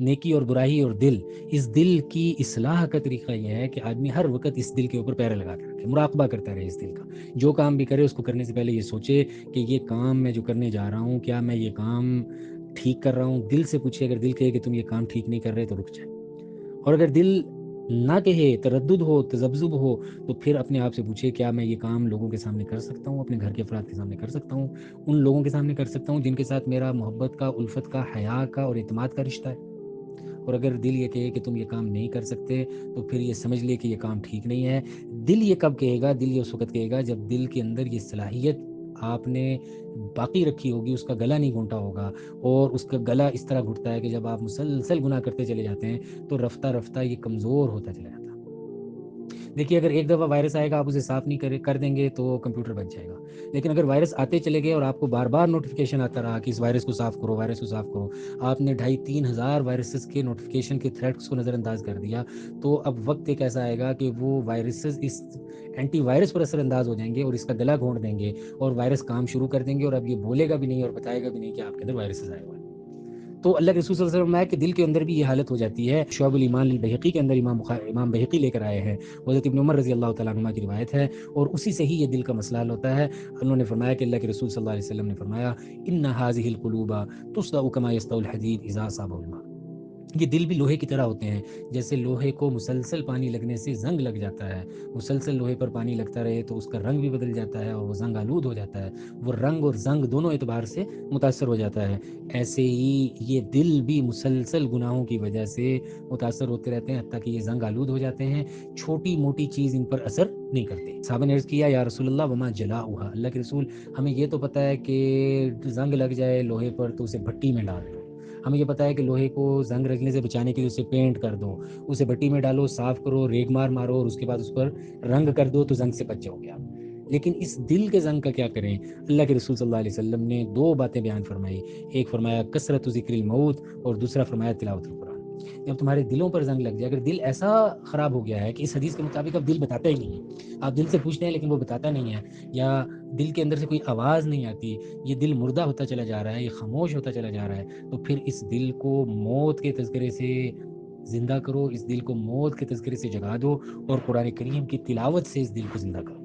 نیکی اور برائی اور دل، اس دل کی اصلاح کا طریقہ یہ ہے کہ آدمی ہر وقت اس دل کے اوپر پیرے لگا کے رکھے، مراقبہ کرتا رہے اس دل کا. جو کام بھی کرے اس کو کرنے سے پہلے یہ سوچے کہ یہ کام میں جو کرنے جا رہا ہوں کیا میں یہ کام ٹھیک کر رہا ہوں. دل سے پوچھے، اگر دل کہے کہ تم یہ کام ٹھیک نہیں کر رہے تو رک جائے، اور اگر دل نہ کہے، تردد ہو، تذبذب ہو، تو پھر اپنے آپ سے پوچھے کیا میں یہ کام لوگوں کے سامنے کر سکتا ہوں، اپنے گھر کے افراد کے سامنے کر سکتا ہوں، ان لوگوں کے سامنے کر سکتا ہوں جن کے ساتھ میرا محبت کا، الفت کا، حیا کا اور اعتماد کا رشتہ ہے. اور اگر دل یہ کہے کہ تم یہ کام نہیں کر سکتے تو پھر یہ سمجھ لے کہ یہ کام ٹھیک نہیں ہے. دل یہ کب کہے گا؟ دل یہ اس وقت کہے گا جب دل کے اندر یہ صلاحیت آپ نے باقی رکھی ہوگی، اس کا گلا نہیں گھونٹا ہوگا. اور اس کا گلا اس طرح گھٹتا ہے کہ جب آپ مسلسل گناہ کرتے چلے جاتے ہیں تو رفتہ رفتہ یہ کمزور ہوتا چلا جاتا ہے. دیکھیے، اگر ایک دفعہ وائرس آئے گا، آپ اسے صاف نہیں کر دیں گے تو کمپیوٹر بچ جائے گا. لیکن اگر وائرس آتے چلے گئے اور آپ کو بار بار نوٹیفیکیشن آتا رہا کہ اس وائرس کو صاف کرو، وائرس کو صاف کرو، آپ نے 2500-3000 وائرسز کے نوٹیفیکیشن کے تھریٹس کو نظر انداز کر دیا، تو اب وقت ایک ایسا آئے گا کہ وہ وائرسز اس اینٹی وائرس پر اثر انداز ہو جائیں گے اور اس کا گلا گھونٹ دیں گے اور وائرس کام شروع کر دیں گے، اور اب یہ بولے گا بھی نہیں اور بتائے گا بھی نہیں کہ آپ کے اندر وائرسز آئے ہوئے ہیں. تو اللہ کے رسول صلی اللہ علیہ وسلم میں کہ دل کے اندر بھی یہ حالت ہو جاتی ہے. شعب الایمان البیہقی کے اندر امام بہقی لے کر آئے ہیں، حضرت ابن عمر رضی اللہ تعالیٰ عنہ کی روایت ہے، اور اسی سے ہی یہ دل کا مسئلہ حل ہوتا ہے. انہوں نے فرمایا کہ اللہ کے رسول صلی اللہ علیہ وسلم نے فرمایا ان هذه القلوب تصدأ كما يصدأ الحديد اذا اصابه الماء. یہ دل بھی لوہے کی طرح ہوتے ہیں، جیسے لوہے کو مسلسل پانی لگنے سے زنگ لگ جاتا ہے، مسلسل لوہے پر پانی لگتا رہے تو اس کا رنگ بھی بدل جاتا ہے اور وہ زنگ آلود ہو جاتا ہے، وہ رنگ اور زنگ دونوں اعتبار سے متاثر ہو جاتا ہے. ایسے ہی یہ دل بھی مسلسل گناہوں کی وجہ سے متاثر ہوتے رہتے ہیں، حتیٰ کہ یہ زنگ آلود ہو جاتے ہیں، چھوٹی موٹی چیز ان پر اثر نہیں کرتے. صحابہ نے عرض کیا یا رسول اللہ وما جلاؤھا، اللہ کے رسول ہمیں یہ تو پتہ ہے کہ زنگ لگ جائے لوہے پر تو اسے بھٹی میں ڈال دو، ہمیں یہ پتہ ہے کہ لوہے کو زنگ لگنے سے بچانے کے لیے اسے پینٹ کر دو، اسے بھٹی میں ڈالو، صاف کرو، ریگ مار مارو اور اس کے بعد اس پر رنگ کر دو تو زنگ سے بچ جاؤ گے آپ. لیکن اس دل کے زنگ کا کیا کریں؟ اللہ کے رسول صلی اللہ علیہ وسلم نے 2 باتیں بیان فرمائی، ایک فرمایا کثرت ذکر الموت اور دوسرا فرمایا تلاوت القرآن. جب تمہارے دلوں پر زنگ لگ جائے، اگر دل ایسا خراب ہو گیا ہے کہ اس حدیث کے مطابق اب دل بتاتا ہی نہیں ہے، آپ دل سے پوچھتے ہیں لیکن وہ بتاتا نہیں ہے، یا دل کے اندر سے کوئی آواز نہیں آتی، یہ دل مردہ ہوتا چلا جا رہا ہے، یہ خاموش ہوتا چلا جا رہا ہے، تو پھر اس دل کو موت کے تذکرے سے زندہ کرو، اس دل کو موت کے تذکرے سے جگا دو اور قرآن کریم کی تلاوت سے اس دل کو زندہ کرو.